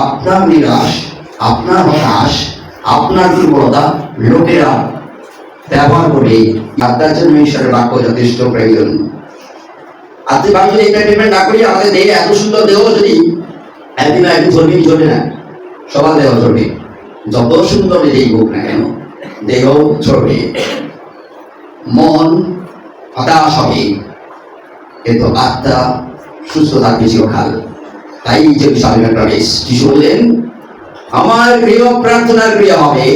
আপনার নিরাশ, আপনার হতাশ, আপনার দুর্বলতা লোকেরা ব্যবহার করে আপনার জন্য ঈশ্বরের বাক্য যথেষ্ট প্রয়োজন। আপনি ভাই যদি এন্টারটেনমেন্ট না করি, আমাদের দেহে এত সুন্দর দেহ যদি একদিন একদিন চলবে, চলবে না, সবার দেহ চলবে, যত সুন্দর দেহেই হোক না কেন দেহ চলবে। মন হতাশ হবে কিন্তু আত্মা সুস্থ থাকবে চিরকাল। তাই জেরুজালেমের প্রবেশ, যিশু বললেন আমার প্রিয় প্রার্থনার ক্রিয়া হবে।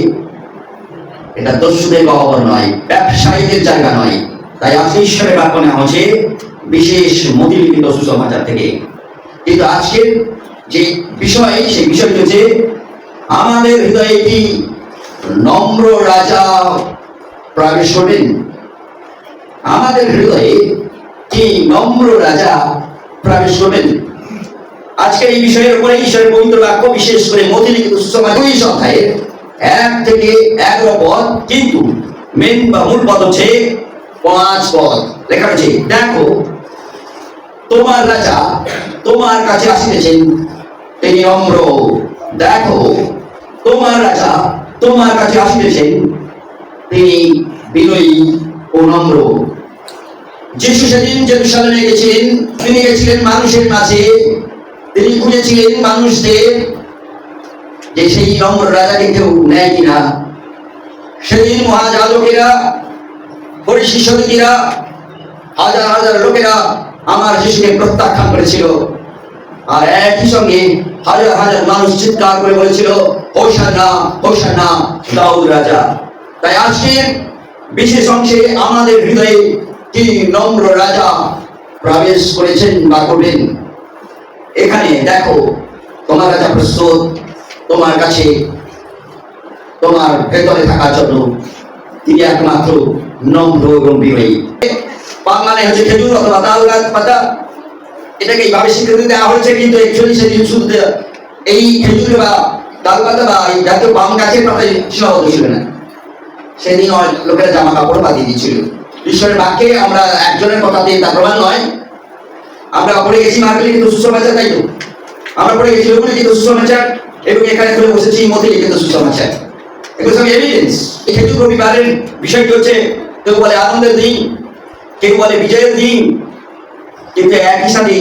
এটা দস্যুদের গহ্বর নয়, ব্যবসায়ীদের জায়গা নয়। তাই আজকে ঈশ্বরের বাক্য নেওয়া হচ্ছে বিশেষ মতিলিখিত সুসমাচার থেকে। কিন্তু আজকের যে বিষয়, সেই বিষয়টি হচ্ছে আমাদের হৃদয়ে একটি নম্র রাজা প্রবেশ করবেন। আমাদের হৃদয়ে কি নম্র রাজা প্রবেশ করবেন। আজকে এই বিষয়ের উপরে ঈশ্বরের পবিত্র বাক্য, বিশেষ করে মতিলিখিত সুসমাচার ২ অধ্যায়ে ১ থেকে ১১ পদ, কিন্তু মেন বা মূল পদ হচ্ছে ৫ পদ। লেখা আছে, দেখো তোমার রাজা তোমার কাছে আসিতেছেন, তিনি নম্র। দেখো তোমার রাজা তোমার কাছে আসিতেছেন, তিনি বিনয়ী ও নম্র। যিশু সেদিন জেরুজালেমে গেছিলেন, তিনি গেছিলেন মানুষের মাঝে। তিনি খুঁজেছিলেন মানুষদের যে সেই নম্র রাজাকে কেউ নেয় কিনা। সেদিন মহাযাজকেরা, ফরিসী সদুকিরা, হাজার হাজার লোকেরা আমার যিশুকে প্রত্যাখ্যান করেছিল। আর একই সঙ্গে হাজার হাজার মানুষ চিৎকার করে বলেছিল, হোসানা হোসানা দাউদ রাজা। তাই আজকে বিশেষ অংশে আমাদের হৃদয়ে কি নম্র রাজা প্রবেশ করেছেন বা করবেন। এখানে দেখো তোমার রাজা প্রস্তুত তোমার কাছে, তোমার ভেতরে থাকার জন্য। তিনি একমাত্র নম্র এবং বিনয়ী। বাংলায় হচ্ছে খেজুর অথবা তাল গাছ পাতা, এটাকে এইভাবে স্বীকৃতি দেওয়া হয়েছে, কিন্তু অ্যাকচুয়ালি সেদিন শুধু এই খেজুর বা তাল পাতা বা এই জাতীয় পাম গাছের পাতায় সীমাবদ্ধ ছিল না। সেদিন লোকেরা জামা কাপড় বাঁধিয়ে দিয়েছিল। ঈশ্বরের বাক্যে আমরা একজনের কথা দিয়ে তা প্রমাণ নয়। আমরা পড়ে গেছি মার্গলিখিত সুসমাচার, তাই তো আমরা পড়ে গেছি লোকলিখিত সুসমাচার, এবং এখানে চলে বসেছি মতিলিখিত সুসমাচার। এগুলো সব এভিডেন্স। এই খেজুর রবিবারের বিষয়টি হচ্ছে, কেউ বলে আনন্দের দিন, কেউ বলে বিজয়ের দিন, কিন্তু একই সাথে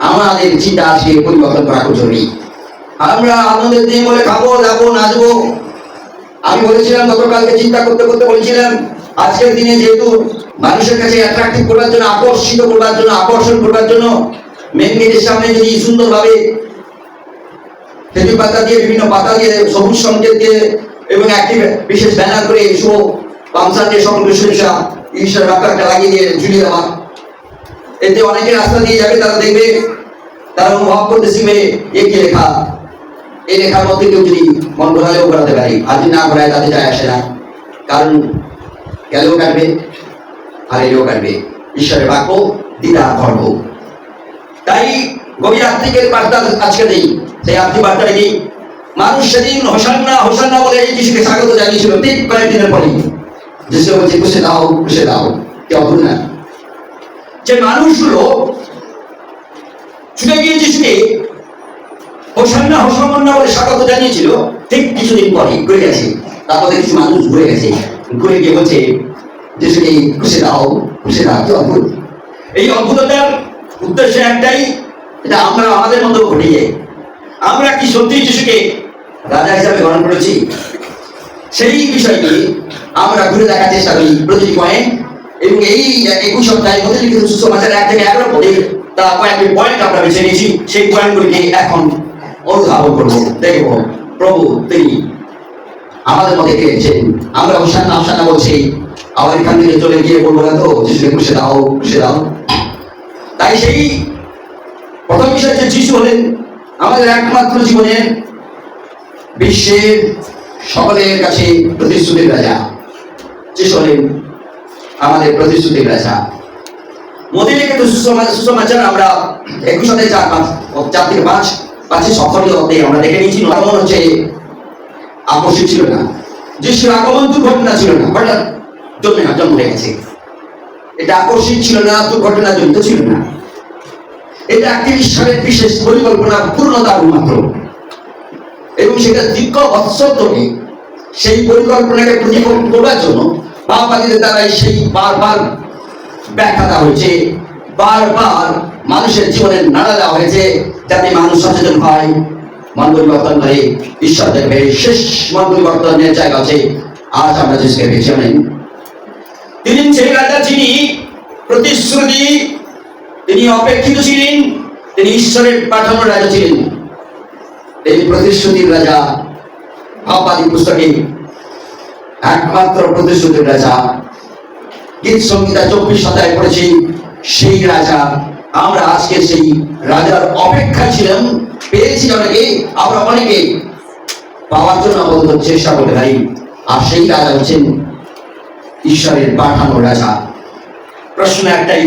আমাদের চিন্তা আজকে পরিবর্তন করা খুব জরুরি। আমরা আনন্দের দিন বলে খাবো, যাবো, নাচবো। আমি বলেছিলাম গতকালকে, চিন্তা করতে করতে বলেছিলাম, আজকের দিনে যেহেতু মানুষের কাছে অ্যাট্রাক্টিভ করবার জন্য, আকর্ষিত করবার জন্য, আকর্ষণ করবার জন্য মেন গেটের সামনে যদি সুন্দরভাবে খেজুর পাতা দিয়ে, বিভিন্ন পাতা দিয়ে, সবুজ সংকেত দিয়ে এবং একটি বিশেষ ব্যানার করে শুভ পামসার দিয়ে সকলকে শুভেচ্ছা ঈশ্বরের বাক্যটা লাগিয়ে দিয়ে ঝুলিয়ে দেওয়া, এতে অনেকে রাস্তা দিয়ে যাবে, তারা দেখবে, তারা অনুভব করতে শিখবে এ কি লেখা। এই লেখার মধ্যে কেউ যদি মন ঘোরালেও ঘোরাতে পারে, আর যদি না ঘোরায় তাতে যায় আসে না, কারণ গেলেও কাটবে আর এলেও কাটবে। ঈশ্বরের বাক্য দ্বিধা ধর্ম। তাই গভীর আত্মিকের বার্তা আজকে নেই। সেই আত্মিক বার্তাটা কি? মানুষ সেদিন হোসান্না হোসান্না বলে এই যিশুকে স্বাগত জানিয়েছিল। ঠিক কয়েকদিনের পরেই যিশু বলছে, খুশে দাও, খুশে দাও। কি অদ্ভুত না? যে মানুষগুলো ছুটে গিয়ে যিশুকে হোসান্না হোসান্না বলে স্বাগত জানিয়েছিল, ঠিক কিছুদিন পরে ঘুরে গেছে। তারপরে কিছু মানুষ ঘুরে গেছে, ঘুরে গিয়ে বলছে যিশুকে খুশে দাও, খুশে দাও। কি অদ্ভুত! এই অদ্ভুততার উদ্দেশ্য একটাই, এটা আমরা আমাদের মধ্যে ঘটে যায়। আমরা কি সত্যি যিশুকে রাজা হিসাবে গ্রহণ করেছি? সেই বিষয়টি আমরা ঘুরে দেখার চেষ্টা করি প্রতিটি পয়েন্ট। এবং এই ২১ অধ্যায় মতিলিখিত সুসমাচার ১ থেকে ১১ পদে তা কয়েকটি পয়েন্ট আমরা বেছে নিয়েছি। সেই পয়েন্টগুলিকে এখন অনুধাবন করবো, দেখবো প্রভু তিনি আমাদের মধ্যে খেয়েছেন। আমরা হোসান্না হোসান্না বলছি, আবার এখান থেকে চলে গিয়ে বলবো না তো যিশুকে খুশে দাও, খুশে দাও। তাই সেই প্রথম বিষয় যে যিশু হলেন আমাদের একমাত্র জীবনের, বিশ্বের সকলের কাছে প্রতিশ্রুতির রাজা। যিশু হলেন আমাদের প্রতিশ্রুতির রাজা। মতিলিখিত সুসমাচার আমরা ২১ অধ্যায় ৪ থেকে ৫ সফরের অধ্যায়ে আমরা দেখে নিয়েছি। আগমন হচ্ছে আকস্মিক ছিল না, যিশুর আগমন দুর্ঘটনা ছিল না, হঠাৎ জন্ম হয়ে গেছে। এটা আকস্মিক ছিল না, দুর্ঘটনা জনিত ছিল না। এটা একটি ঈশ্বরের বিশেষ পরিকল্পনা পূর্ণতার মাত্র। সেটা দীর্ঘ বৎসর ধরে সেই পরিকল্পনাকে প্রতিফলন করবার জন্য বামপন্থীদের দ্বারা সেই বারবার ব্যাখ্যা দেওয়া হয়েছে, বারবার মানুষের জীবনে নাড়া দেওয়া হয়েছে, যাতে মানুষ সচেতন হয়, মন পরিবর্তন করে ঈশ্বর দেখবে। শেষ মন পরিবর্তনের জায়গা আছে আজ আমরা যিশুকে পেয়েছি। তিনি সেই রাজা যিনি প্রতিশ্রুতি, তিনি অপেক্ষিত ছিলেন, তিনি ঈশ্বরের পাঠানো রাজা ছিলেন, তিনি প্রতিশ্রুতির রাজা। ভাববাদী পুস্তকে একমাত্র প্রতিশ্রুতির রাজা। গীত সংহিতা 24 অধ্যায় পড়েছি সেই রাজা। আমরা আজকে সেই রাজার অপেক্ষা ছিলাম, পেয়েছি অনেকে, আমরা অনেকে পাওয়ার জন্য আমাদের চেষ্টা করতে পারি। আর সেই রাজা হচ্ছেন ঈশ্বরের পাঠানো রাজা। প্রশ্ন একটাই,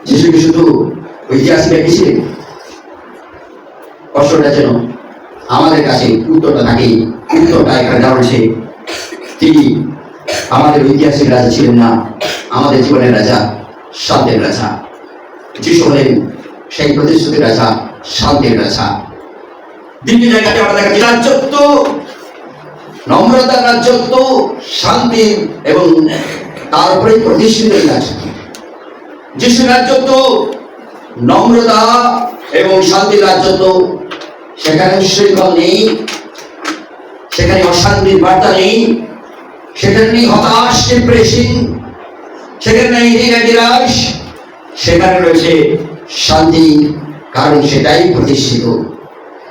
যিশু কি শুধু ঐতিহাসিক ব্যক্তি ছিলেন? প্রশ্নটা যেন আমাদের কাছে উত্তরটা থাকে। উত্তরটা এখানে দেওয়া হয়েছে, তিনি আমাদের ঐতিহাসিক রাজা ছিলেন না, আমাদের জীবনের রাজা, শান্তির রাজা। যিশু হলেন সেই প্রতিশ্রুতির রাজা, শান্তির রাজা। দ্বিতীয় জায়গাতে আমরা দেখাচ্ছি রাজত্ব, নম্রতার রাজত্ব, শান্তির এবং তারপরে প্রতিষ্ঠিতের রাজত্ব। যিশুর রাজত্ব, নম্রতা এবং শান্তির রাজত্ব। সেখানে শৃঙ্খল নেই, সেখানে অশান্তির বার্তা নেই, সেখানে নেই হতাশ, ডিপ্রেশন, সেখানে নেই নিরাশ, সেখানে রয়েছে শান্তি, কারণ সেটাই প্রতিষ্ঠিত।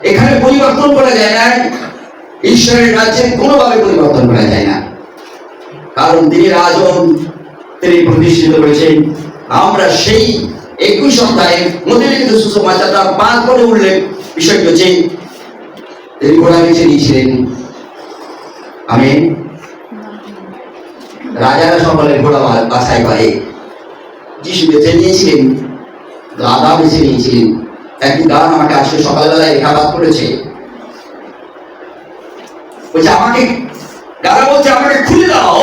এখানে পরিবর্তন করা যায় না, ঈশ্বরের রাজ্যে কোনোভাবে পরিবর্তন করা যায় না, কারণ তিনি রাজন, তিনি প্রতিষ্ঠিত করেছেন। আমরা সেই 21 অধ্যায়ের মধ্যে লিখিত সুসমাচারটা 5 করে উল্লেখ বিষয়টি হচ্ছে তিনি ঘোড়া বেছে নিয়েছিলেন। আমি রাজারা সকলের ঘোড়া বাছাই করে, যিশু বেছে নিয়েছিলেন, গাধা বেছে নিয়েছিলেন। একটি গান আমাকে আজকে সকালবেলায় রেখাপাত করেছে, বলছে আমাকে, গাধা বলছে আমাকে খুলে দাও,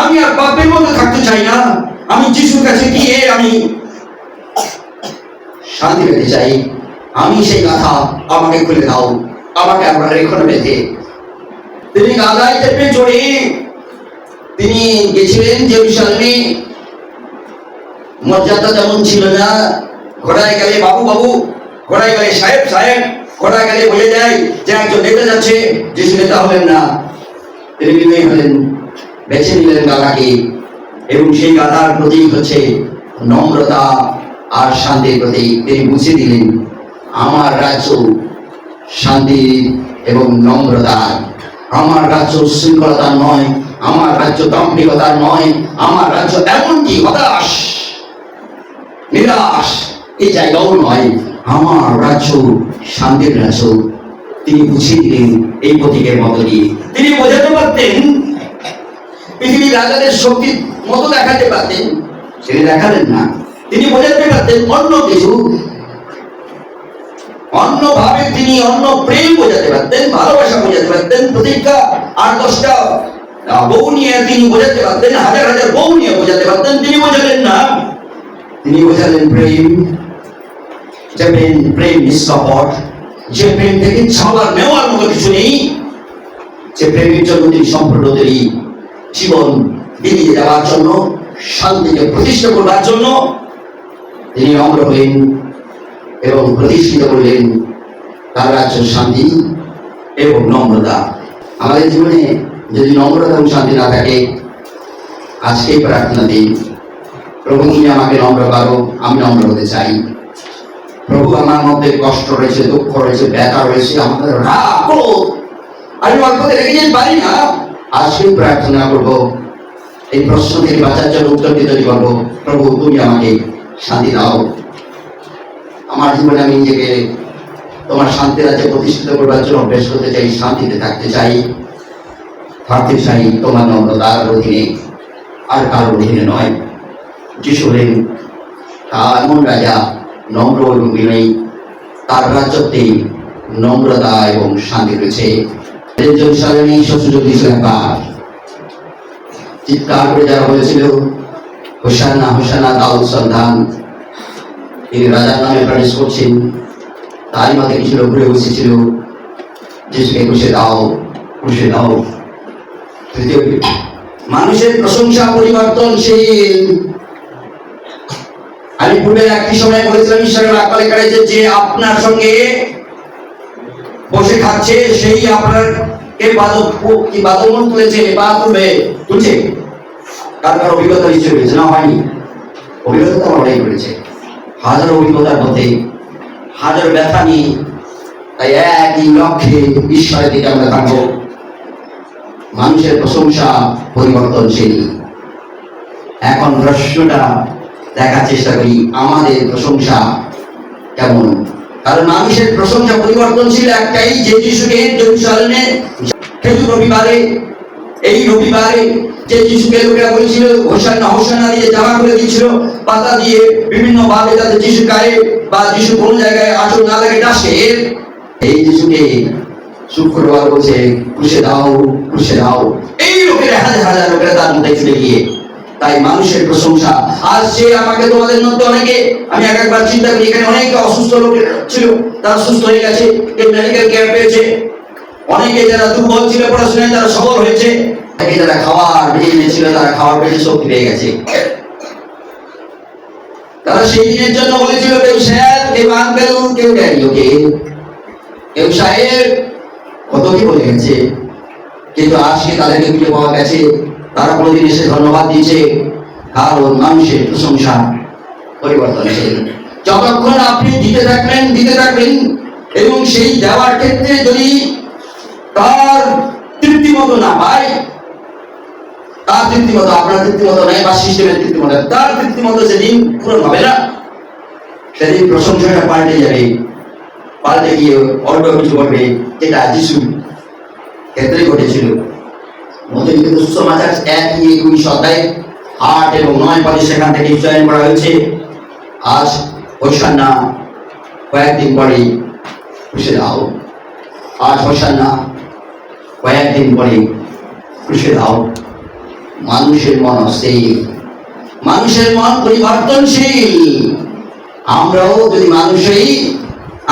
আমি আর পাপের মধ্যে থাকতে চাই না, আমি যিশুর কাছে গিয়ে আমি শান্তি পেতে চাই। আমি সেই গাধা, আমাকে খুলে দাও, আমাকে আমরা রেখে বেঁধে। তিনি গাধায় চেপে চড়ে তিনি গেছিলেন জেরুজালেমে। মর্যাদা তেমন ছিল না, ঘোড়ায় গেলে বাবু বাবু, ঘোড়ায় গেলে সাহেব সাহেব, ঘোড়ায় গেলে বোঝা যায় যে একজন নেতা যাচ্ছে। যিশু নেতা হলেন না, তিনি বিনয়ী হলেন, বেছে নিলেন গাধাকে, এবং সেই গাধার প্রতীক হচ্ছে নম্রতা আর শান্তির প্রতীক। তিনি বুঝিয়ে দিলেন আমার রাজ্য শান্তি এবং নম্রতার, আমার রাজ্য শৃঙ্খলতার নয়, আমার রাজ্য দাম্ভিকতার নয়, আমার রাজ্য এমনকি হতাশ নিরাশ এই জায়গাও নয়, আমার রাজ্য শান্তির রাজ্য। তিনি বুঝিয়ে দিলেন এই প্রতীকের মতো দিয়ে। তিনি বোঝাতে পারতেন, পৃথিবীর রাজাদের শক্তির মতো দেখাতে পারতেন, তিনি দেখালেন না। তিনি বোঝাতে পারতেন অন্য কিছু, অন্যভাবে তিনি অন্য প্রেম বোঝাতে পারতেন, ভালোবাসা বোঝাতে পারতেন, প্রতিজ্ঞা 8-10টা বউ নিয়ে তিনি বোঝাতে পারতেন, হাজার হাজার বউ নিয়ে বোঝাতে পারতেন। তিনি বোঝালেন না, তিনি বোঝালেন প্রেম। যে প্রেম নিষ্কপট, যে প্রেম থেকে ছাওয়ার নেওয়ার মতো কিছু নেই, যে প্রেমের জন্য তিনি সম্পূর্ণ তৈরি, জীবন বিলিয়ে দেওয়ার জন্য, শান্তিকে প্রতিষ্ঠা করবার জন্য তিনি নম্র হলেন এবং প্রতিষ্ঠিত করলেন তার রাজ্য শান্তি এবং নম্রতা। আমাদের জীবনে যদি নম্রতা এবং শান্তি না থাকে, আজকে প্রার্থনা দিন, প্রভু তুমি আমাকে নম্র করো, আমি নম্র হতে চাই। প্রভু আমার মধ্যে কষ্ট রয়েছে, দুঃখ রয়েছে, ব্যথা রয়েছে, আমাদের রাগ ক্রোধ আমি অল্পতে রেখে যেতে পারি না। আজকে প্রার্থনা করবো, এই প্রশ্ন থেকে বাঁচার জন্য উত্তর দিতে পারবো, প্রভু তুমি আমাকে শান্তি দাও। আমার জীবনে আমি নিজেকে তোমার শান্তি রাজ্যে প্রতিষ্ঠিত করবার জন্য অভ্যাস করতে চাই, শান্তিতে থাকতে চাই, থাকতে চাই তোমার নম্রতার অধীনে, আর কারোর অধীনে নয়। যিশু হলেন তার এমন রাজা, নম্র এবং বিনয়ী, তার রাজ্যতে নম্রতা এবং শান্তি রয়েছে। জেরুজালেমে শ্বশুর চিৎকার করে যারা বলেছিল হোসানা হোসানা দাউদ সন্তান, তিনি রাজার নামে প্রবেশ করছেন, তারই মধ্যে কিছু লোক ঘুরে বসেছিল, যিশুকে ক্রুশে দাও, ক্রুশে দাও। তৃতীয়, মানুষের প্রশংসা পরিবর্তনশীল। আমি পূর্বে একটি সময় বলেছিলাম, ঈশ্বরের বাক্য লেখা রয়েছে যে আপনার সঙ্গে বসে খাচ্ছে সেই আপনার কে বাদমন তুলেছে বা তুলছে। কার কার অভিজ্ঞতা নিশ্চয় হয়েছে না? হয়নি? অভিজ্ঞতা তো অনেক রয়েছে, হাজারো অভিজ্ঞতার মধ্যে হাজার ব্যথা নিয়ে। তাই একই লক্ষ্যে ঈশ্বরের দিকে আমরা থাকবো। মানুষের প্রশংসা পরিবর্তনশীল। এখন প্রশ্নটা দেখার চেষ্টা করি, আমাদের প্রশংসা কেমন? কারণ মানুষের প্রশংসা পরিবর্তনশীল একটাই, যে যিশুকে জেরুজালেমে রবিবারে, এই রবিবারে যে যিশুকে লোকেরা বলছিল হোসান্না হোসান্না দিয়ে জামা করে দিচ্ছিল পাতা দিয়ে বিভিন্ন ভাবে, যাতে যিশু গায়ে বা যিশু কোন জায়গায় আঁচড় না লাগে ডাসে, এই যিশুকে শুক্রবার বলছে ক্রুশে দাও, ক্রুশে দাও। এই লোকেরা হাজার হাজার লোকেরা তার মধ্যে ছুটে গিয়ে, তাই মানুষের প্রশংসা। আজ সে আমাকে তোমাদের মধ্যে অনেকে, আমি একবার চিন্তা করি, এখানে অনেকে অসুস্থ লোক ছিল, তারা সুস্থ হয়ে গেছে, কেউ মেডিকেল কেয়ার পেয়েছে, অনেকে যারা দুর্বল ছিল পড়াশোনায় তারা সবল হয়েছে, অনেকে যারা খাওয়ার বেড়ে ছিল তারা খাওয়ার পেটে শক্তি পেয়ে গেছে। তারা সেই দিনের জন্য বলেছিল কেউ স্যার, কেউ আঙ্কেল, কেউ ড্যাডি, কেউ সাহেব, কত কি বলে গেছে। কিন্তু আজকে তাদেরকে খুঁজে পাওয়া গেছে, তারা কোনোদিন এসে ধন্যবাদ দিয়েছে। কারণ মানুষের প্রশংসা পরিবর্তনশীল। যতক্ষণ আপনি দিতে থাকবেন এবং সেই দেওয়ার ক্ষেত্রে যদি তার তৃপ্তিমতো না পায়, তার তৃপ্তিমতো, আপনার তৃপ্তিমতো নয় বা সিস্টেমের তৃপ্তিমতো, তার তৃপ্তিমতো যেদিন পূরণ হবে না, সেদিন প্রশংসাটা পাল্টে যাবে, পাল্টে গিয়ে অন্য কিছু করবে, যেটা যিশু ক্ষেত্রে ঘটেছিল। মধ্যযুগীয় সুসমাচার 1:21 অধ্যায় 8 এবং 9 পদে সেখান থেকে চয়ন করা হয়েছে। আজ হোসান্না, কয়েকদিন পরে ক্রুশে দাও। আজ হোসান্না, কয়েকদিন পরে ক্রুশে দাও। মানুষের মন অস্থির, মানুষের মন পরিবর্তনশীল। আমরাও যদি মানুষই,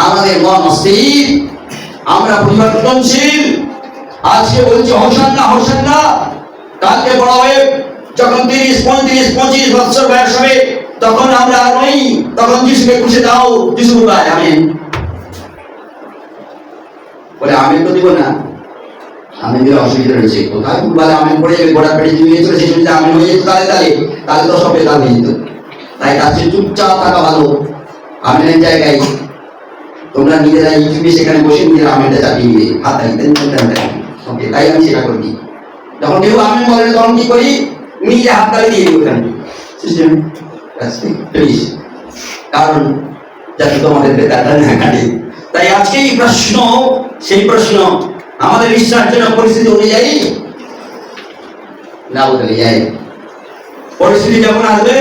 আমাদের মন অস্থির, আমরা পরিবর্তনশীল। আজকে বলছি হোসান্না, হোসান্না, কালকে বড় হয়ে যখন 30, 35, 25 বছর বয়স হবে, তখন আমরা আর নই, তখন যিশুকে ক্রুশে দাও, যিশু বলে আমেন। বলে আমেন তো দিব না, আমেন দিলে অসুবিধা রয়েছে। কোথায় বলে আমেন পড়ে যাবে, গোড়া পেটে জমিয়ে চলে, সেই জন্য আমেন হয়ে যেত তাহলে তো সব বেকার হয়ে যেত। তাই তার চেয়ে চুপচাপ থাকা ভালো। আমেনের জায়গায় তোমরা নিজেরা ইউটিউবে সেখানে বসে নিজেরা আমেনটা চাপিয়ে দিয়ে হাতাই দেন। ওকে, তাই আমি সেটা করি। যখন কেউ আমেন বলে তখন কি করি, নিজে হাততালি দিয়ে দিই ওখানে সিস্টেম, কারণ যাতে তোমাদের বেকারটা না কাটে। তাই আজকে এই প্রশ্ন, সেই প্রশ্ন আমাদের বিশ্বাসজনক পরিস্থিতি অনুযায়ী না বদলে যায়। পরিস্থিতি যখন আসবে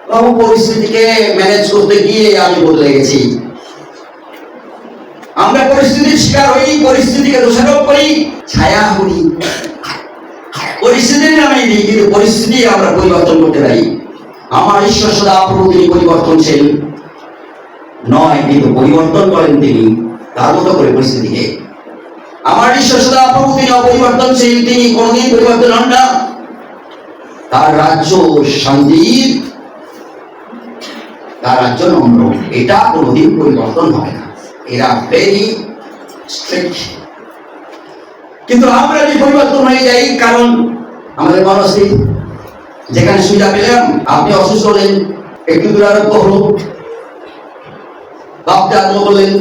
তখন পরিস্থিতিকে ম্যানেজ করতে গিয়ে আমি বদলে গেছি। আমরা পরিস্থিতির শিকার হই, পরিস্থিতিকে দোষারোপ করি, ছায়া করি, পরিস্থিতির নামে দিই, কিন্তু পরিস্থিতি আমরা পরিবর্তন করতে পারি। আমার ঈশ্বর সদা প্রভু, তিনি পরিবর্তনশীল নয়, কিন্তু পরিবর্তন করেন তিনি তার মতো করে পরিস্থিতিকে। আমার ঈশ্বর সদা প্রভু, তিনি অপরিবর্তনশীল, তিনি কোনদিন পরিবর্তন হন না। তার রাজ্য শান্তির, তার রাজ্য নম্র, এটা কোনদিন পরিবর্তন হবে না। এরা ভেরি স্ট্রিক্ট। কিন্তু আমরা যে পরিবর্তন হয়ে যাই, কারণ আমাদের মন অস্থির। যেখানে সুবিধা পেলাম, আপনি অসুস্থ হলেন, একটু দুরারোগ্য হলো, ভাবতে আরম্ভ করলেন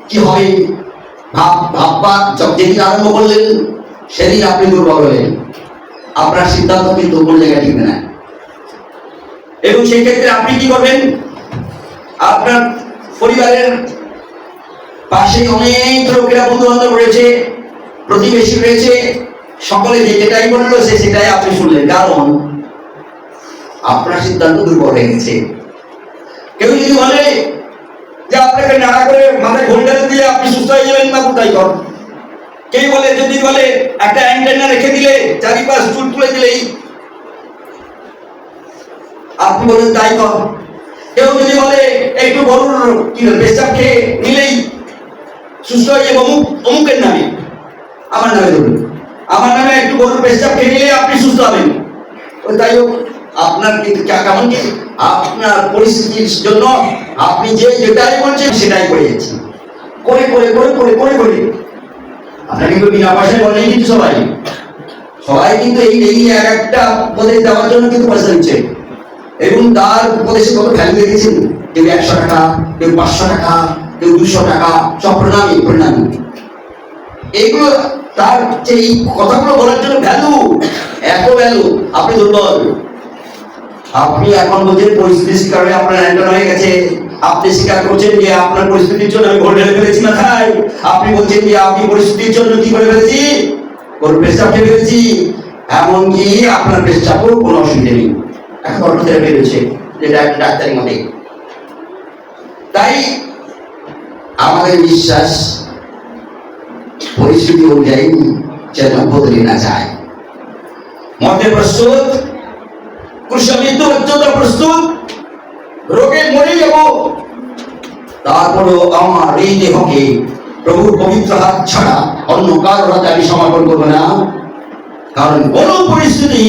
কি হবে, ভাববা যেদিন আরম্ভ করলেন সেদিন আপনি দুর্বল হলেন। আপনার সিদ্ধান্ত কিন্তু কোন জায়গায় ঠিক না। এবং সেই ক্ষেত্রে আপনি কি করবেন, আপনার পরিবারের পাশে অনেক লোকেরা, বন্ধু বান্ধব রয়েছে, প্রতিবেশী রয়েছে, সকলে যেটাই বললো সেটাই আপনি শুনলেন, কারণ আপনার সিদ্ধান্ত দুর্বল হয়ে গেছে। কেউ যদি বলে যে আপনাকে নাড়া করে মাথায় ঘোলটা দিয়ে আপনি সুস্থ হয়ে যাবেন, বা তাই কর। কেউ বলে, যদি বলে একটা অ্যান্টেনা রেখে দিলে, চারিপাশ চুল তুলে দিলেই আপনি বলেন তাই কর। কেউ যদি বলে একটু গরুর পেশাব খেয়ে নিলেই সুস্থ হয়ে যাবে অমুকের নামে, আমার নামে ধরুন, আমার নামে একটু গরুর পেশাব খেয়ে নিলে আপনি সুস্থ হবেন। তাই হোক, আপনার কিন্তু কেমন কি আপনার পরিস্থিতির জন্য আপনি যেটাই বলছেন সেটাই করে যাচ্ছেন, করে করে করে করে করে করে আপনাকে কিন্তু বিনা পয়সায় বলেন কিন্তু সবাই কিন্তু এই এক একটা উপদেশ দেওয়ার জন্য কিন্তু পয়সা দিচ্ছে, এবং তার উপদেশে কত ভ্যালু দেখেছেন, কেউ 100 টাকা, কেউ 500 টাকা, কেউ 200 টাকা, সব প্রণামী প্রণামী। এগুলো তার যে এই কথাগুলো বলার জন্য ভ্যালু, এত ভ্যালু। আপনি দুর্বল, আপনি এখন বলছেন পরিস্থিতির কারণে আপনার অ্যান্ডন হয়ে গেছে, আপনি স্বীকার করছেন যে আপনার পরিস্থিতির জন্য আমি ঘোল ঢেলে ফেলেছি মাথায়, আপনি বলছেন যে আপনি পরিস্থিতির জন্য কি করে ফেলেছি, কোন পেশাব খেয়ে ফেলেছি, এমনকি আপনার পেশাবও কোনো অসুবিধা নেই, এখন অর্থে বেরোচ্ছে, যেটা একটা ডাক্তারের মতে। তাই আমাদের বিশ্বাস পরিস্থিতি অনুযায়ী যেন বদলে না যায়। মতে প্রস্তুত, মৃত্যু পর্যন্ত প্রস্তুত, রোগে মরে যাব, তারপরেও আমার এই দেহকে প্রভুর পবিত্র হাত ছাড়া অন্য কারোর হাতে আমি সমর্পণ করবো না, কারণ কোন পরিস্থিতি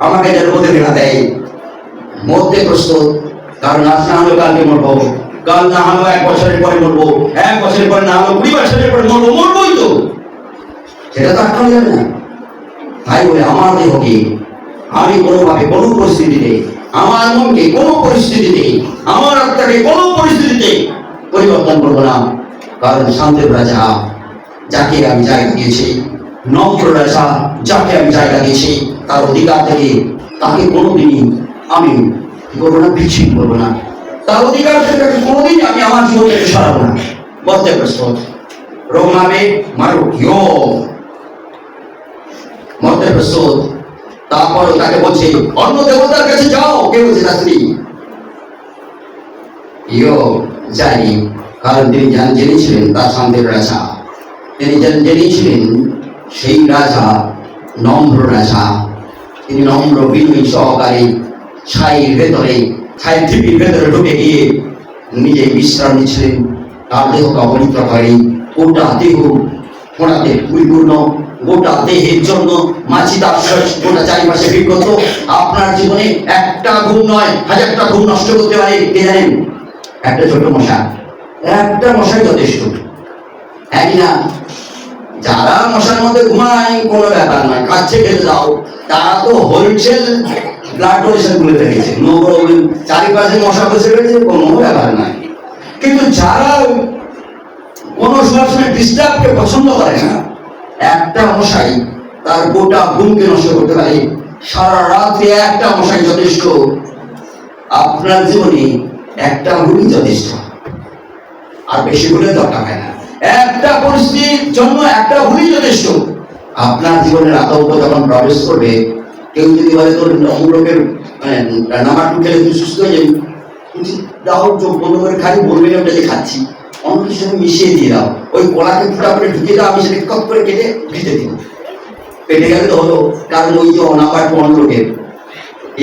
আমাকে যেন বদলে না দেয়। মরতে প্রস্তুত, কারণ আজ না হলো কালকে মরবো, কাল না হলো 1 বছরের পরে মরবো, 1 বছরের পরে না হলো 20 বছরের পরে মরবো, মরবোই তো, সেটা তো আটকানো যাবে না। তাই বলে আমার দেহকে আমি কোনোভাবে কোনো পরিস্থিতিতে, আমার মনকে কোনো পরিস্থিতিতে, আমার আত্মাকে কোনো পরিস্থিতিতে পরিবর্তন করবো না, কারণ শান্তির রাজা যাকে আমি জায়গা দিয়েছি, নম্র রাজা যাকে আমি জায়গা দিয়েছি, তার অধিকার থেকে তাকে কোনোদিনই আমি কি করবো না, বিচ্ছিন্ন করবো না, তার অধিকার থেকে কোনোদিন আমি আমার জীবন থেকে সরাবো না। বলতে প্রস্তুত, রোগ নামে মারো ইয়ো, মরতে প্রস্তুত। তারপর তাকে বলছে অন্য দেবতার কাছে যাও, কে বলছে তার স্ত্রী, ইয়ো যায়নি, কারণ তিনি জেনেছিলেন তার শান্তির রাজা, তিনি জেনেছিলেন সেই রাজা নম্র রাজা, তিনি নম্র বিনয়ী সহকারে ছাইয়ের ভেতরে, ছায়ের ঢিপির ভেতরে ঢুকে গিয়ে নিজে বিশ্রাম নিচ্ছিলেন, তার দেহকে অপবিত্র করেনি, গোটা দেহ ফোড়াতে পরিপূর্ণ, গোটা দেহের জন্য মাছি তার গোটা চারিপাশে বিগত। আপনার জীবনে একটা ঘুম নয়, 1000টা ঘুম নষ্ট করতে পারে কে জানেন? একটা ছোট মশা, একটা মশাই যথেষ্ট, হ্যাঁ কিনা? যারা মশার মধ্যে ঘুমায় কোনো ব্যাপার নয়, কাছে খেতে দাও, তারা তো হোলসেল ব্লাড ডোনেশন করে রেখেছে, নো প্রবলেম, চারিপাশে মশা বসে রয়েছে, কোনো ব্যাপার নয়। কিন্তু যারা কোনো সময় ডিস্টার্বকে পছন্দ করে না, একটা মশাই তার গোটা ঘুমকে নষ্ট করতে পারে। সারা রাত্রে একটা মশাই যথেষ্ট, আপনার জীবনে একটা ঘুমই যথেষ্ট, আর বেশি ঘুরে দরকার হয় না। একটা পরিস্থিতির জন্য একটা ঘুমই যথেষ্ট। আপনার জীবনের আতঙ্ক যখন প্রবেশ করবে, কেউ যদি বলে তোর অমূলকের নাম্বার 2 খেলে তুই সুস্থ হয়ে যাবি, দাও চোখ বন্ধ করে খাই, বলবে না ওটা যে খাচ্ছি, অন্য কিছু সাথে মিশিয়ে দিয়ে দাও, ওই কলাকে ফুটা করে ঢুকিয়ে দাও, আমি সেটাকে কপ করে কেটে ভিজে দিব, পেটে গেলে তো হলো, কারণ ওই যে নাম্বার 2 অমূলকের।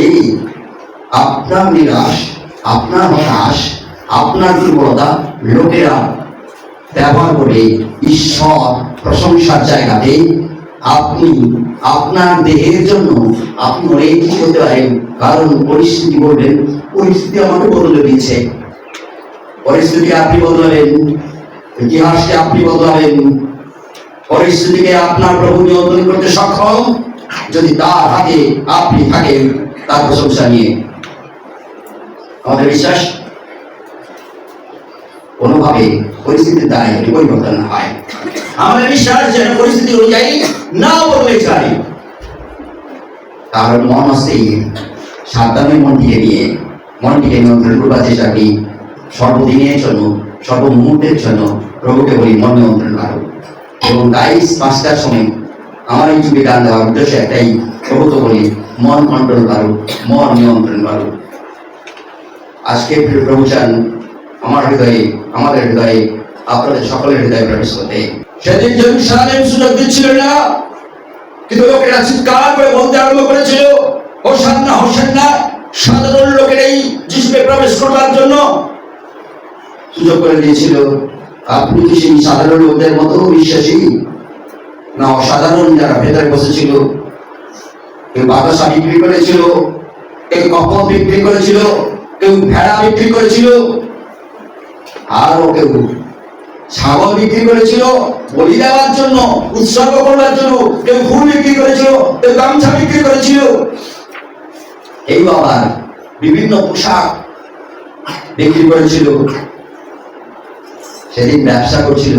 এই আপনার নিরাশ, আপনার হতাশ, আপনার দুর্বলতা লোকেরা ব্যবহার করে ঈশ্বর প্রশংসার জায়গাতে আপনি আপনার দেহের জন্য আপনি অনেক কিছু করতে পারেন, কারণ পরিস্থিতি বলবেন পরিস্থিতি আমাকে বদলে দিয়েছে, পরিস্থিতি আপনি বদলাবেন, ইতিহাসকে আপনি বদলাবেন, পরিস্থিতিকে আপনার প্রভু নিয়ন্ত্রণ করতে সক্ষম যদি তার হাতে আপনি থাকেন তার প্রশংসা নিয়ে। আমাদের বিশ্বাস কোনোভাবে পরিস্থিতির দ্বারা যদি পরিবর্তন না হয়, আমাদের বিশ্বাস যেন পরিস্থিতি অনুযায়ী না বদলে যায়। কারণ মন স্থির, সাবধানে মনটিকে নিয়ন্ত্রণ করবার চেষ্টা করি, সর্বদিনের জন্য, সর্বমুহূর্তের জন্য প্রভুকে বলি মন নিয়ন্ত্রণ করো। এবং তাই 5টার সময় আমার এই যুগে গান দেওয়ার উদ্দেশ্য একটাই, প্রভুকে বলি মন কন্ট্রোল করো, মন নিয়ন্ত্রণ করো। আজকে প্রভু চান আমার হৃদয়ে, আমাদের হৃদয়ে, আপনাদের সকলের হৃদয়ে প্রবেশ করতে। সেদিন জেরুজালেম সুযোগ দিচ্ছিল না, কিন্তু লোকেরা চিৎকার করে বলতে আরম্ভ করেছিল হোসান্না হোসান্না, সাধারণ লোকেরাই যিশুকে প্রবেশ করবার জন্য সুযোগ করে দিয়েছিল। আপনি কি সেই সাধারণ লোকদের মতো বিশ্বাসী, না অসাধারণ যারা ভেতরে বসেছিল? কেউ বাতাসা বিক্রি করেছিল, কেউ কপট বিক্রি করেছিল, কেউ ভেড়া বিক্রি করেছিল, আরো কেউ ছাগল বিক্রি করেছিল বলি দেওয়ার জন্য, উৎসর্গ করবার জন্য, কেউ ফুল বিক্রি করেছিল, কেউ গামছা বিক্রি করেছিল, এই আবার বিভিন্ন পোশাক বিক্রি করেছিল। সেদিন ব্যবসা করছিল।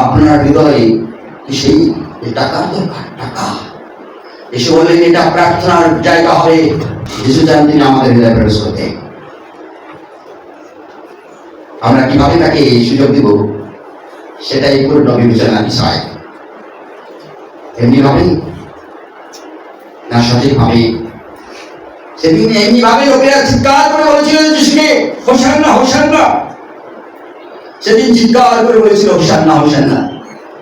আপনার হৃদয়ে সেই টাকার দরকার, টাকা এসে বললেন এটা প্রার্থনার জায়গা হবে। যিশু চান তিনি আমাদের হৃদয়ে প্রবেশ করতে। আমরা কিভাবে তাকে সুযোগ দিব সেটাই পূর্ণ বিবেচনার বিষয়। এমনি ভাবে না সঠিক ভাবে? সেদিন এমনি ভাবে লোকেরা চিৎকার করে বলেছিল যিশুকে হোসান্না হোসান্না। সেদিন চিৎকার করে বলেছিল হোসান্না হোসান্না।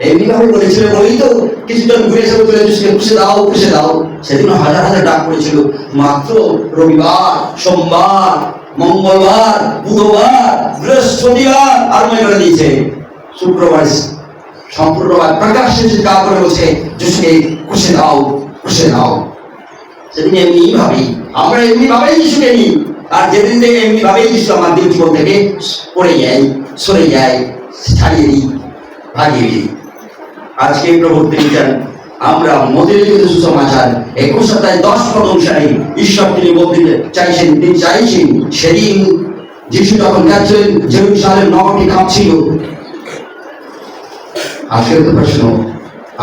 এমনি ভাবে বলেছিল বলেই তো কিছুজন ঘুরে এসে বলেছিল যিশুকে খুশে দাও খুশে দাও। সেদিন হাজার হাজার ডাক পড়েছিল। মাত্র রবিবার, সোমবার, মঙ্গলবার, বুধবার, বৃহস্পতিবার আরম্ভ করে দিয়েছে। শুক্রবার সম্পূর্ণবার প্রকাশ্যে চিৎকার করে বলছে যিশুকে খুশে দাও খুশে দাও। সেদিন এমনি ভাবেই আমরা এমনি ভাবেই যিশুকে নিই। আর যেদিন থেকে এমনি ভাবেই যিশু আমাদের জীবন থেকে পড়ে যায়, সরে যায়, ছাড়িয়ে দিই, ভাগিয়ে দিই। আজকে প্রভু তিনি চান আমরা মদের সুসমাচার 21 অধ্যায় 10 পদ অনুসারে ঈশ্বর তিনি বলতে চাইছেন, তিনি চাইছেন সেদিন যিশু যখন যাচ্ছেন জেরুজালেম নগরটি কাঁপছিল। আজকের তো প্রশ্ন,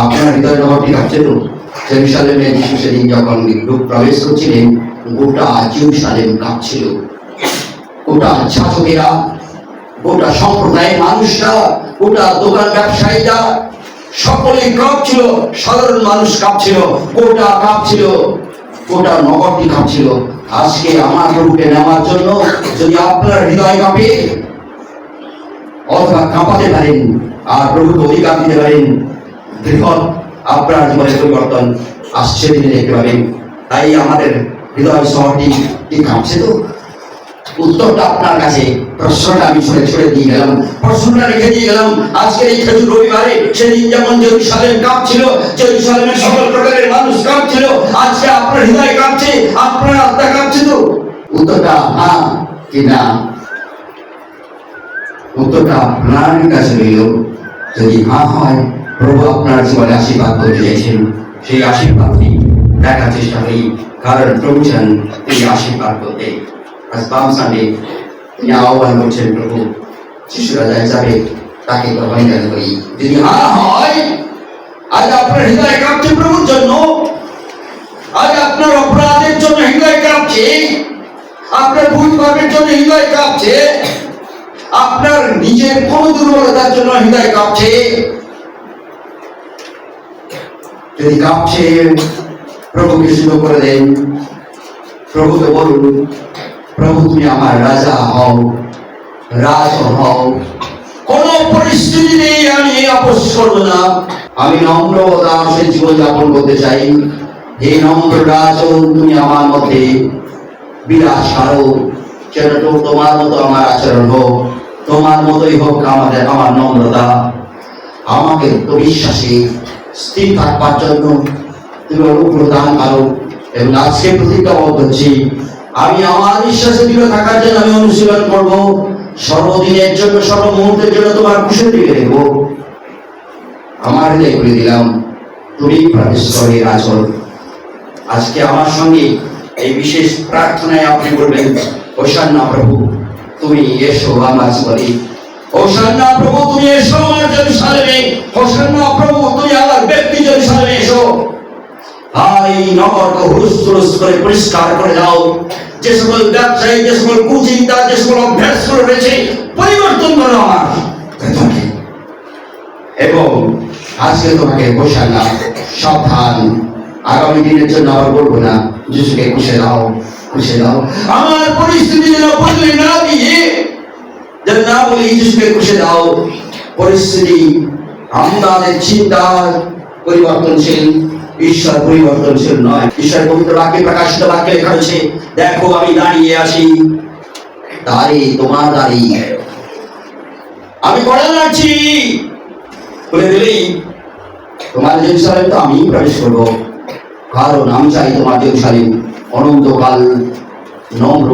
আপনার হৃদয় নগরটি কাঁপছে তো? জেরুজালেমে যিশু সেদিন যখন প্রবেশ করছিলেন গোটা জেরুজালেম কাঁপছিল। গোটা যাজকেরা, গোটা সম্প্রদায়ের মানুষরা, গোটা দোকান ব্যবসায়ীরা সকলেই কাঁপছিল। সাধারণ মানুষ কাঁপছিল, গোটা কাঁপছিল, গোটা নগরটি কাঁপছিল। আজকে আমার প্রভুকে নেওয়ার জন্য যদি আপনার হৃদয় কাঁপে অথবা কাঁপাতে পারেন আর প্রভুকে অধিকার দিতে পারেন, বৃহৎ আপনার জীবনের পরিবর্তন আসছে দিনে দেখতে পাবেন। তাই আমাদের হৃদয় শহরটি কি কাঁপছে তো? উত্তরটা আপনার কাছে। প্রশ্নটা আমি ছড়ে দিয়ে গেলাম, প্রশ্নটা রেখে দিয়ে গেলাম। আজকের এই খেজুর রবিবারে সেদিন যেমন জেরুজালেম কাঁপছিল, জেরুজালেমের সকল প্রকারের মানুষ কাঁপছিল, আজকে আপনার হৃদয় কাঁপছে, আপনার আত্মা কাঁপছে তো? উত্তরটা হ্যাঁ কি না? উত্তরটা আপনার কাছে রইল। যদি হ্যাঁ হয়, প্রভু আপনার জীবনে আশীর্বাদ করতে চাইছেন, সেই আশীর্বাদটি দেখার চেষ্টা করি। কারণ প্রভু চান তিনি আশীর্বাদ করতে। আজ পাম সানডে তিনি আহ্বান করছেন, প্রভু শিশুরা যাই যাবে তাকে গ্রহণ করি। যদি হ্যাঁ হয়, আজ আপনার হৃদয় কাঁপছে প্রভুর জন্য, আজ আপনার অপরাধের জন্য হৃদয় কাঁপছে, আপনার ভুল কর্মের জন্য হৃদয় কাঁপছে, আপনার নিজের কোন দুর্বলতার জন্য হৃদয় কাঁপছে, যদি কাঁপছে প্রভুকে সুযোগ করে দেন। প্রভুকে বলুন, প্রভু তুমি আমার রাজা হও, রাজ হও। কোন পরিস্থিতিতে আমি আপোষ করবো না। আমি নম্র দাসের জীবন যাপন করতে চাই। এই নম্র রাজ তুমি আমার মধ্যে বিরাজ করো। যেন তোমার মতো আমার আচরণ হোক, তোমার মতোই হোক আমার নম্রতা। আমাকে তো বিশ্বাসী স্থির থাকবার জন্য তুমি অনুগ্রহ দান করো। এবং আজকে প্রতিজ্ঞাবদ্ধ হচ্ছি, আমি আমার বিশ্বাসে দৃঢ় থাকার জন্য আমি অনুশীলন করব। সর্বদিনের জন্য, সর্বমুহূর্তের জন্য তোমার খুশির দিকে দেখবো। আমার হৃদয় করে দিলাম, তুমি প্রবেশ করে আচর। আজকে আমার সঙ্গে এই বিশেষ প্রার্থনায় আপনি বলবেন, হোসান্না প্রভু তুমি এসো আমার জীবনে। হোসান্না প্রভু তুমি এসো আমার জেরুজালেমে। হোসান্না প্রভু তুমি আমার ব্যক্তি জেরুজালেমে এসো। এই নগরকে হুলস্থুলস্থ করে পরিষ্কার করে দাও। যে সকল ব্যবসায়ী, যে সকল কুচিন্তা, যে সকল অভ্যাস করে রয়েছে, পরিবর্তন করো আমার ভেতরকে। এবং আজকে তোমাকে হোসান্না, সাবধান। আগামী দিনের জন্য আবার বলবো না, যিশুকে খুশে দাও খুশে দাও। আমার পরিস্থিতি যেন বদলে না দিয়ে, যেন না বলি যিশুকে খুশে দাও। পরিস্থিতি আমাদের চিন্তা পরিবর্তনশীল, ঈশ্বর পরিবর্তনশীল নয়। ঈশ্বর পবিত্র বাক্যে প্রকাশিত বাক্যে লেখা রয়েছে, দেখো আমি দাঁড়িয়ে আছি, দাঁড়ি তোমার দাঁড়ি, আমি কড়া নাড়ছি, বলে দিলেই তোমার জেরুসালেম তো আমি প্রবেশ করবো, কারণ আমি চাই তোমার জেরুসালেম অনন্তকাল নম্র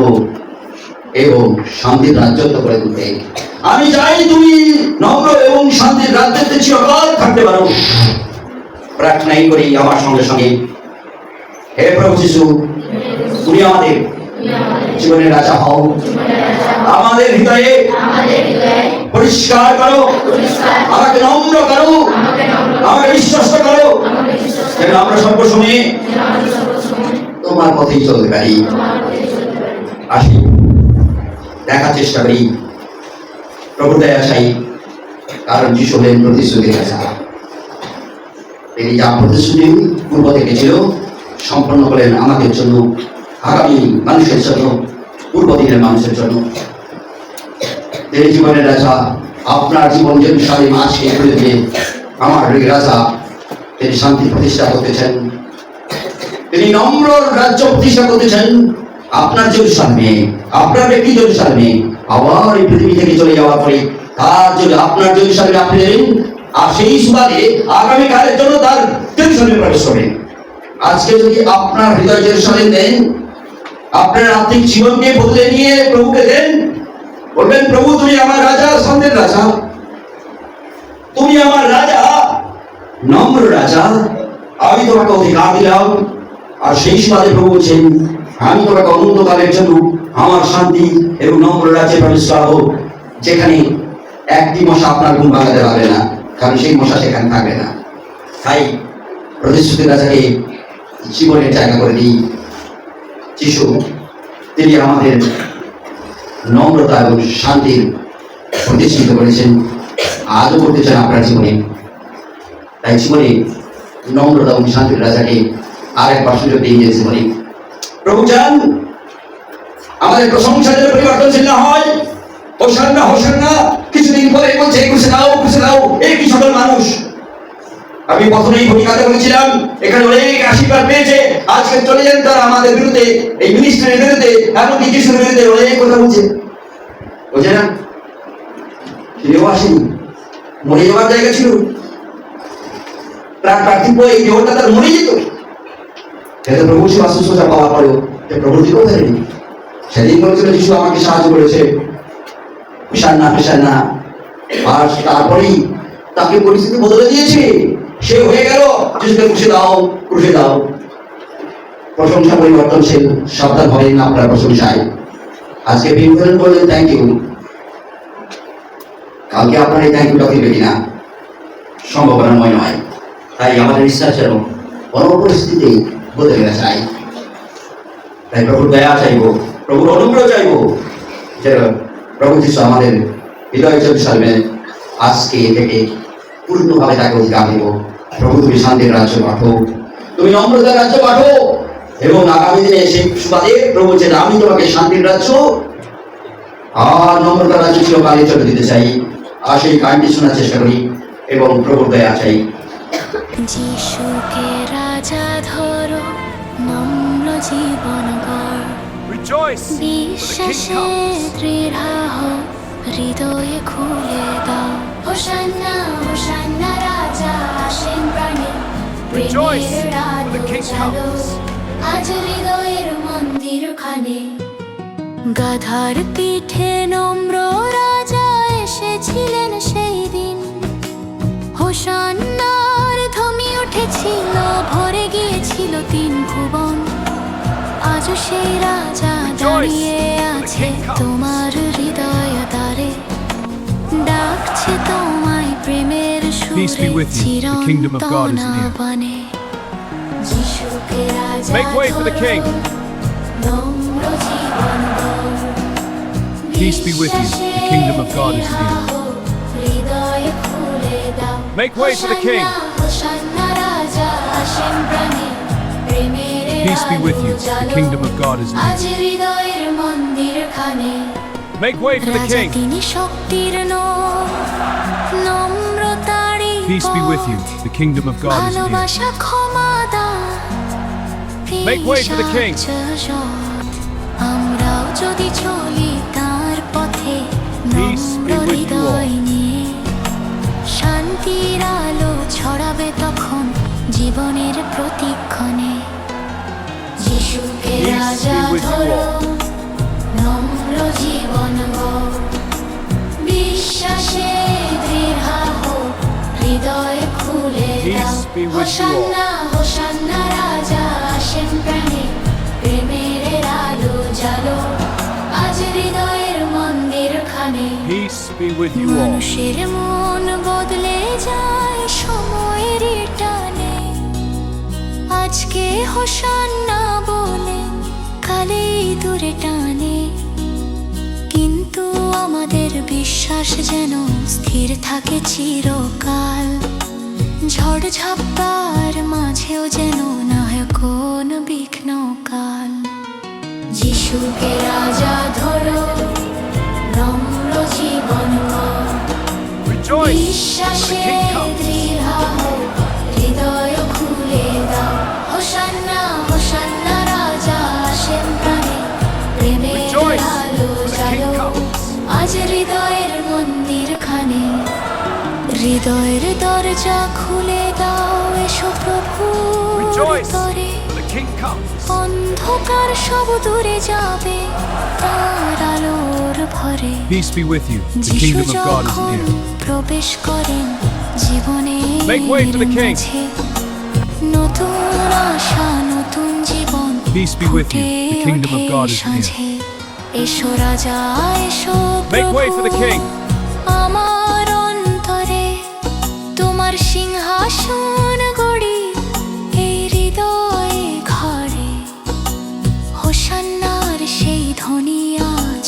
এবং শান্তির রাজ্যত্ব করে তুলতে। আমি চাই তুমি নম্র এবং শান্তির রাজ্যত্বে চিরকাল থাকতে পারো। প্রার্থনাই করি আমার সঙ্গে সঙ্গে, হে প্রভু যিশু, তুমি আমাদের জীবনের রাজা হও, আমাদের হৃদয়ে পরিষ্কার করো, আমাকে নম্র করো, আমাকে বিশ্বস্ত করো, যেন আমরা সর্বসময়ে তোমার পথেই চলতে পারি। আসি, দেখার চেষ্টা করি, প্রভু দয়া চাই, কারণ যিশু হলেন প্রতিশ্রুতির রাজা। তিনি যা প্রতিশ্রুতি পূর্ব থেকে ছিল সম্পন্ন করেন আমাদের জন্য, আগামী মানুষের জন্য, পূর্ব দিনের মানুষের জন্য। তিনি জীবনের রাজা। আপনার জীবন জেরুসালেম আজকে খুলে দিয়ে আমার এই রাজা, তিনি শান্তি প্রতিষ্ঠা করতেছেন, তিনি নম্র রাজ্য প্রতিষ্ঠা করতেছেন আপনার জেরুসালেমে, আপনার ব্যক্তি জেরুসালেমে। আবার এই পৃথিবী থেকে চলে যাওয়ার পরে তার যদি আপনার জেরুসালেমে আপনি দেন, আর সেই সুবাদে আগামীকালের জন্য তার জেরুসালেমে প্রবেশ করবেন। আজকে যদি আপনার হৃদয় জেরুসালেম দেন, আপনার আত্মিক জীবনকে বদলে নিয়ে প্রভুকে দেন, বলবেন প্রভু তুমি আমার রাজা, শান্তির রাজা, তুমি আমার রাজা, নম্র রাজা, আমি তোমাকে অধিকার দিলাম। আর সেই সুবাদে প্রভু বলছেন, আমি তোমাকে অনন্তকালের জন্য আমার শান্তি এবং নম্র রাজ্যে প্রবেশ করাবো, যেখানে একটি মশা আপনার ঘুম ভাঙাতে পারবে না, কারণ সেই মশা সেখানে থাকবে না। তাই প্রতিশ্রুতি রাজাকে জীবনের জায়গা করে দিই। যিশু তিনি আমাদের নম্রতা এবং শান্তির প্রতিষ্ঠিত করেছেন, আজও করতে চান আপনার জীবনে। তাই জীবনে নম্রতা এবং শান্তির রাজাকে আর একবার সুযোগ দিয়ে দিয়েছে বলি, প্রভু চান আমাদের প্রশংসা যেন পরিবর্তনশীল না হয়। হোসান্না হোসান্না কিছুদিন পরে বলছে খুশি দাও, খুশি দাও, এই কি সকল মানুষ। আমি প্রথমেই ভূমিকাতে বলেছিলাম, এখানে অনেক আশীর্বাদ পেয়েছে, আজকে চলে যান তারা আমাদের বিরুদ্ধে, এই মিনিস্ট্রির বিরুদ্ধে, এমনকি যিশুর বিরুদ্ধে অনেক কথা বলছে, বুঝে না? ফিরেও আসেনি, মরে যাওয়ার জায়গা ছিল, পার্থিব এই দেহটা তার মরে যেত। কিন্তু প্রভু সেবা শুশ্রূষা পাওয়া পরেও প্রভুটি কোথায় নেই। সেদিন বলেছিল যিশু আমাকে সাহায্য করেছে, পেশার না, আর তারপরেই তাকে পরিস্থিতি বদলে দিয়েছে, সে হয়ে গেল যিশুকে খুশি দাও, খুশি দাও। প্রশংসা পরিবর্তনশীল, সাবধান হবেন না আপনার প্রশংসায়। আজকে বিনফেলেন বললেন থ্যাংক ইউ, কালকে আপনার এই থ্যাংক ইউটা দিবে কিনা সম্ভাবনাময় নয়। তাই আমাদের ইচ্ছা যেন কোনো পরিস্থিতি বদলে চাই। তাই প্রভুর দয়া চাইব, প্রভুর অনুগ্রহ চাইব, যে প্রভু যিশু আমাদের হৃদয় জেরুসালেমে আজকে থেকে পূর্ণভাবে তাকে অধিকার দেব। প্রভু তুমি শান্তির রাজ্য পাঠো, তুমি নম্রতার রাজ্য পাঠো, এবং আগামী দিনে সেই সুবাদে প্রভু যে আমি তোমাকে শান্তির রাজ্য আর নম্রতার রাজ্য চিরকালে চলে দিতে চাই। আর সেই গানটি শোনার চেষ্টা করি এবং প্রভুর দয়া চাই। যিশুকে রাজা ধরো, নম্র জীবন গড়, বিশ্বাসে দৃঢ় হও, হৃদয়ে খুলে দাও। হোসান্না হোসান্না রাজা আসেন প্রাণে, প্রেমের আলো জ্বালো আজ হৃদয়ের মন্দির খানে। গাধার পিঠে নম্র রাজা এসেছিলেন সেই দিন, হোসান্নার ধ্বনি উঠেছিল, ভরে গিয়েছিল তিন ভুবন। আজও সেই রাজা দাঁড়িয়ে আছে তোমার হৃদয় দ্বারে, ডাকছে তোমায় প্রেমের সুরে চিরন্তন বনে। যিশুকে রাজা ধরো, নম্র জীবন গড়, Peace be with you. The kingdom of God is near. হৃদয়ে খুলে দাও। Make way for the King. Hosanna রাজা আসেন প্রাণে, প্রেমের Peace be with you. The kingdom of God is আজ near. হৃদয়ের মন্দির খানে। Make way for the রাজা King. তিনি শক্তির নম্রতারই Peace be with you. The kingdom of God is near. ভালোবাসা ক্ষমা দাও Make way for the king. আমরাও যদি চলি তার পথে Peace be নম্র with you all. হৃদয় নিয়ে শান্তির আলো ছড়াবে তখন জীবনের প্রতিক্ষণে যিশুকে Peace be রাজা with you ধরো all. নম্র জীবন গো বিশ্বাসে দৃঢ় হোক হৃদয় খুলে দাও Peace be with you all. Hosanna hosanna রাজা আসেন প্রাণে প্রেমের আলো জালো আজ হৃদয়ের মন্দির খানে Peace be with you all. মানুষের মন বদলে যায় সময়ের টানে আজকে হোসান্না বলে কালেই দূরে টানে কিন্তু আমাদের বিশ্বাস যেন স্থির থাকে চিরকাল ঝড় ঝাপ্পার মাঝেও যেন না হয় কোন বিঘ্ন কাল যিশুকে রাজা ধরো নম্র জীবন গড় Rejoice, for the বিশ্বাসে king comes. দৃঢ় হোক হৃদয় খুলে দাও হোসান্না হোসান্না রাজা আসেন প্রাণে প্রেমের Rejoice, আলো for the king জালো comes. আজ হৃদয়ের মন্দির খানে হৃদয়ের দরজা খুলে দাও এসো প্রভু Rejoice, তরে for the king comes. অন্ধকার সব দূরে যাবে তার আলোর ভরে Peace be with you. The যিশু kingdom of God is যখন near. প্রবেশ করেন জীবনে Make way for the king. নতুন আশা নতুন জীবন Peace be with you. The ফুটে kingdom of ওঠে God is near. সাঁঝে। এসো রাজা এসো Make way for the প্রভু, king. আমার অন্তরে তোমার সিংহাসন গড়ি এই হৃদয়ে ঘরে হোসান্নার সেই ধ্বনি আজ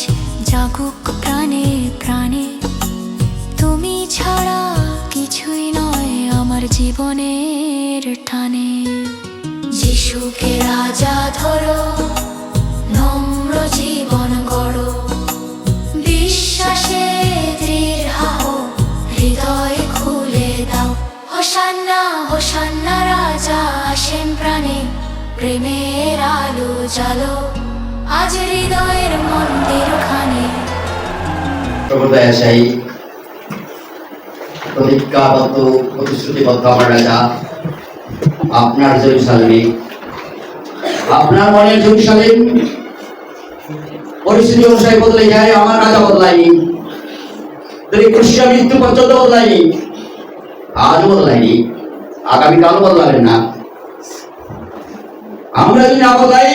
জাগুক প্রাণে প্রাণে তুমি ছাড়া কিছুই নয় আমার জীবনের টানে যিশুকে রাজা ধরো নম্র জীবন গড়ো বিশ্বাসে দৃঢ় হোক হৃদয় খুলে দাও হোসান্না হোসান্না রাজা আসেন প্রাণে প্রেমের আলো জালো আজ হৃদয়ের মন্দির খানে প্রবর্তয়াশায়ী প্রতিজ্ঞাবদ্ধ প্রতিশ্রুতিবদ্ধ আমার রাজা আপনার জেরুসালেমে আপনার মনের জেরুসালেম পরিস্থিতি অনুসারে বদলে যায় আমার রাজা বদলায়নি তিনি ক্রুশিয়া মৃত্যু পর্যন্ত বদলায়নি আজও বদলায়নি আগামীকালও বদলাবেন না আমরা যদি না বদলাই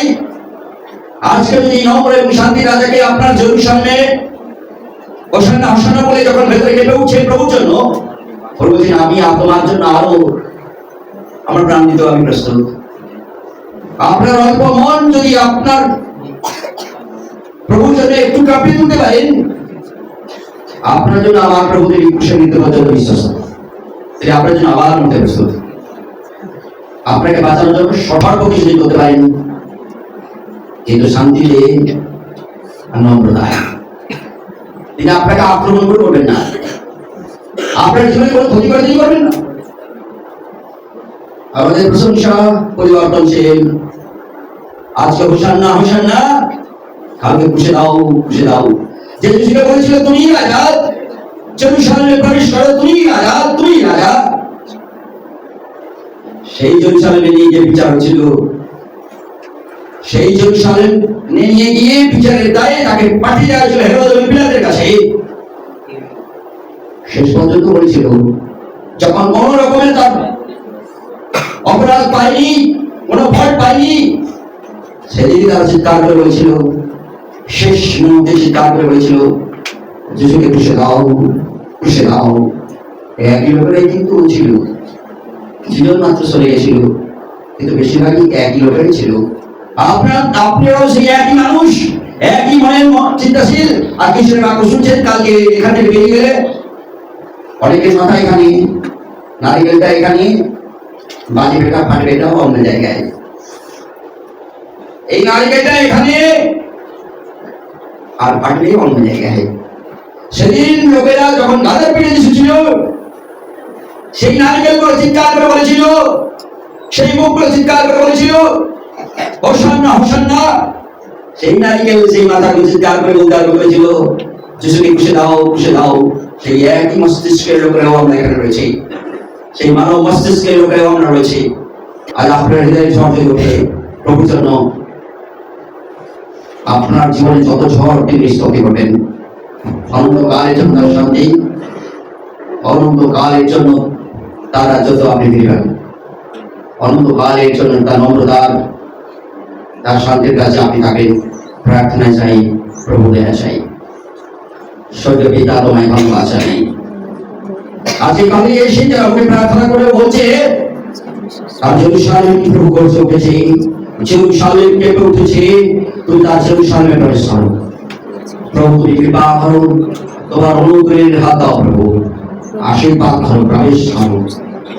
আজকে যদি নম্র এবং শান্তি রাজাকে আপনার জেরুসালেমে হোসান্না হোসান্না বলে যখন ভেতরে কেঁপে উঠছে প্রভুর জন্য বলছেন আমি আপনার জন্য আরো আমার প্রাণ দিতে আমি প্রস্তুত আপনার অল্প মন যদি আপনার প্রভুর জন্য একটু কাঁপিয়ে তুলতে পারেন আপনার জন্য আমার প্রভু তিনি ক্রুশে মৃত্যু পর্যন্ত বিশ্বাস তিনি আপনার জন্য আবার মধ্যে প্রস্তুত আপনাকে বাঁচানোর জন্য সবার পক্ষে যদি করতে পারেন কিন্তু শান্তিতে আর নম্রতায় তিনি আপনাকে আক্রমণ করে করবেন না আপনার জীবনে কোনো ক্ষতি করে তিনি করবেন না আমাদের প্রশংসা পরিবর্তনশীল আজকে হোসান্না হোসান্না কালকে খুশে দাও যে যিশুকে বলেছিল তুমি রাজা জেরুসালেমে প্রবেশ করো তুমি রাজা সেই জেরুসালেমে নিয়ে যে বিচার ছিল সেই জেরুসালেম নিয়ে গিয়ে বিচারের দায়ে তাকে পাঠিয়ে দেওয়া হয়েছিল হেরোদ এবং পিলাতের কাছে শেষ পর্যন্ত বলেছিল যখন কোন রকমের তার অপরাধ পায়নি কোনো ভয় পায়নি সেদিন তারা চিৎকার করে বলেছিল শেষ মুহূর্তে চিৎকার করে বলেছিল যিশুকে খুশে দাও একই লোকেরাই কিন্তু ছিল কিছুজন মাত্র চলে গেছিল কিন্তু বেশিরভাগই একই লোকেরই ছিল আপনিও সেই একই মানুষ একই মনের চিন্তাশীল আর কিসের বাক্য শুনছেন কালকে এখান থেকে বেরিয়ে গেলে অনেকের মাথা এখানে নারিকেলটা এখানে বাজি বেটা ফাটে বেটাও অন্য জায়গায় এই নারিকেলটা এখানে আর ফাটবে অন্য জায়গায় সেদিন লোকেরা যখন গাছের পিঠে ছিল সেই নারিকেল করে চিৎকার করে বলেছিল সেই মুখগুলো চিৎকার করে বলেছিল হোসান্না হোসান্না। সেই নারীকেও সেই মাথাগুলো চিৎকার করে উদ্ধার করেছিল যিশুকে খুশি দাও খুশি দাও। সেই একই মস্তিষ্কের লোকেরাও আমরা এখানে রয়েছি, সেই মানব মস্তিষ্কের লোকেরাও আমরা রয়েছি। আজ আপনার হৃদয়ে ঝড় হয়ে ওঠে প্রভুর জন্য। আপনার জীবনে যত ঝড় তিনি স্থিতি করবেন, অনন্তকালের জন্য তার শান্তি, অনন্তকালের জন্য তার রাজত্ব আপনি ফিরবেন, অনন্তকালের জন্য তার নম্রতার তার শান্তির কাছে আপনি তাকে প্রার্থনা চাই, প্রভু দেয়া চাই। স্বর্গ পিতা তোমায় ধন্যবাদ জানাই। আজ এখানে এসে যারা আপনি প্রার্থনা করে বলছে আর জেরুসালেম কি প্রভু করছে উঠেছে, জেরুসালেম কেঁপে উঠেছে, তুমি তার জেরুসালেমে প্রবেশ করো প্রভু। তুমি কৃপা করো, তোমার অনুগ্রহের হাত দাও প্রভু, আশীর্বাদ করো, প্রবেশ করো,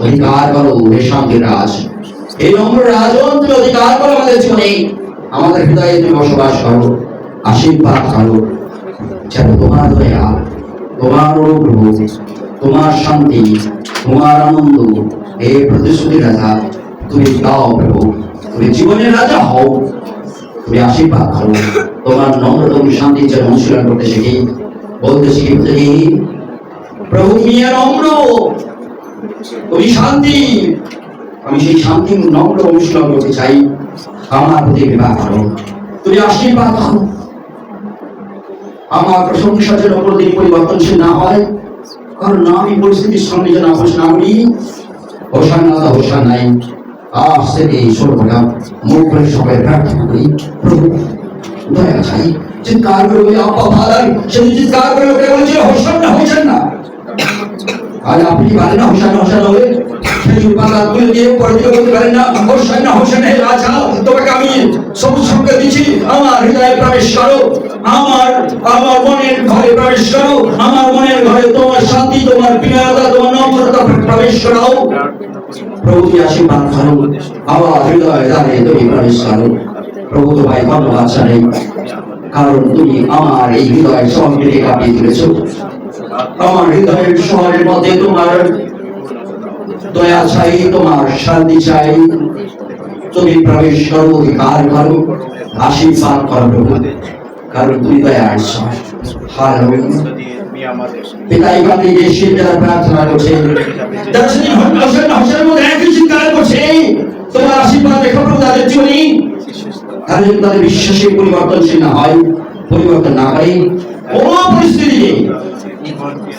অধিকার করো হে শান্তির রাজ। এই নম্র রাজন তুমি অধিকার করো আমাদের জীবনে, আমাদের হৃদয়ে তুমি বসবাস করো, আশীর্বাদ করো। যেন তোমার দয়া, তোমার অনুগ্রহ, তোমার শান্তি, তোমার আনন্দ এই প্রতিশ্রুতি রাজা তুমি দাও প্রভু। তুমি জীবনের রাজা হও, তুমি আশীর্বাদ করো। তোমার নম্রতা এবং শান্তি যেন অনুশীলন করতে শিখি, বলতে শিখি প্রভু তুমি নম্র, তুমি শান্তি। আমি সেই শান্তি নম্র অনুশীলন করতে চাই। আমার প্রতি কৃপা করো, তুমি আশীর্বাদ করো। আমার প্রশংসা যেন কোনদিন পরিবর্তনশীল না হয়, কারণ আমি পরিস্থিতির সঙ্গে যেন আপোষ না করি। হোসান্না হোসান্নাই আজ থেকে এই সর্বদা মুখ করে সবাই প্রার্থনা করি প্রভু দয়া চাই। চিৎকার করে বলি আব্বা ফাদার, সে চিৎকার করে ওকে বলছে হোসান্না হোসান্না। আজ আপনি কি পারেন না হোসান্না হোসান্না হয়ে সেই উপাদানগুলো দিয়ে পরে বলতে পারেন না হোসান্না হোসান্না হে রাজা, তোমাকে আমি সবুজ সঙ্গে দিচ্ছি, আমার হৃদয়ে প্রবেশ করো, আমার মনের ঘরে প্রবেশ করো, আমার মনের ঘরে তোমার শান্তি, তোমার বিনয়তা, তোমার নম্রতা প্রবেশ করাও প্রভু। তুমি আশীর্বাদ করো, আমার হৃদয়ে দাঁড়িয়ে তুমি প্রবেশ করো প্রভু। তোমায় ধন্যবাদ জানাই, কারণ তুমি আমার এই হৃদয়ের শহরকে কাঁপিয়ে তুলেছ। আমার হৃদয়ের শহরের মধ্যে তোমার দয়া চাই, তোমার শান্তি চাই। তুমি প্রবেশ করো, অধিকার করো, আশীর্বাদ করো প্রভু, কারণ তুমি দয়ার ঈশ্বর। পিতা এখান থেকে এসে যারা প্রার্থনা করছে, যারা সেদিন হোসান্নার মধ্যে একই চিৎকার করছে, তোমার আশীর্বাদ রেখো প্রভু তাদের জীবনে। তারা যদি তাদের বিশ্বাসে পরিবর্তনশীল না হয়, পরিবর্তন না করে কোন পরিস্থিতিতে,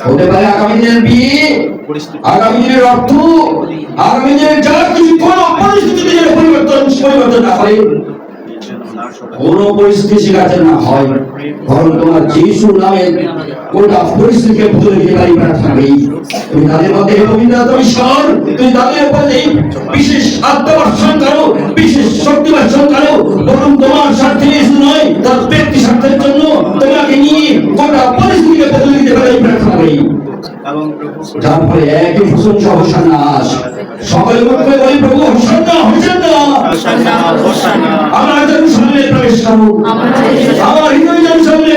হতে পারে আগামী দিনের বিয়ে, আগামী দিনের অর্থ, আগামী দিনের যা কিছু, কোন পরিস্থিতিতে যেন পরিবর্তন না করে, কোন পরিস্থিতি শিকার না হয়, বরং তোমার যিশুর নামে গোটা পরিস্থিতিকে বদলে দিতে পারি প্রার্থনা করি। তুমি তাদের মধ্যে পবিত্রতা ঈশ্বর, তুমি তাদের উপরে বিশেষ আত্মবর্ষণ করো, বিশেষ শক্তি বর্ষণ করো, বরং তোমার স্বার্থে নয়, তার ব্যক্তি স্বার্থের জন্য তোমাকে নিয়ে গোটা পরিস্থিতিকে বদলে দিতে পারি প্রার্থনা করি। যার ফলে একই প্রশংসা হোসান্না আস সকলে মুখ করে বলি প্রভু হোসান্না হোসান্না। আমার জেরুসালেমে প্রবেশ করো, আমার হৃদয় জেরুসালেমে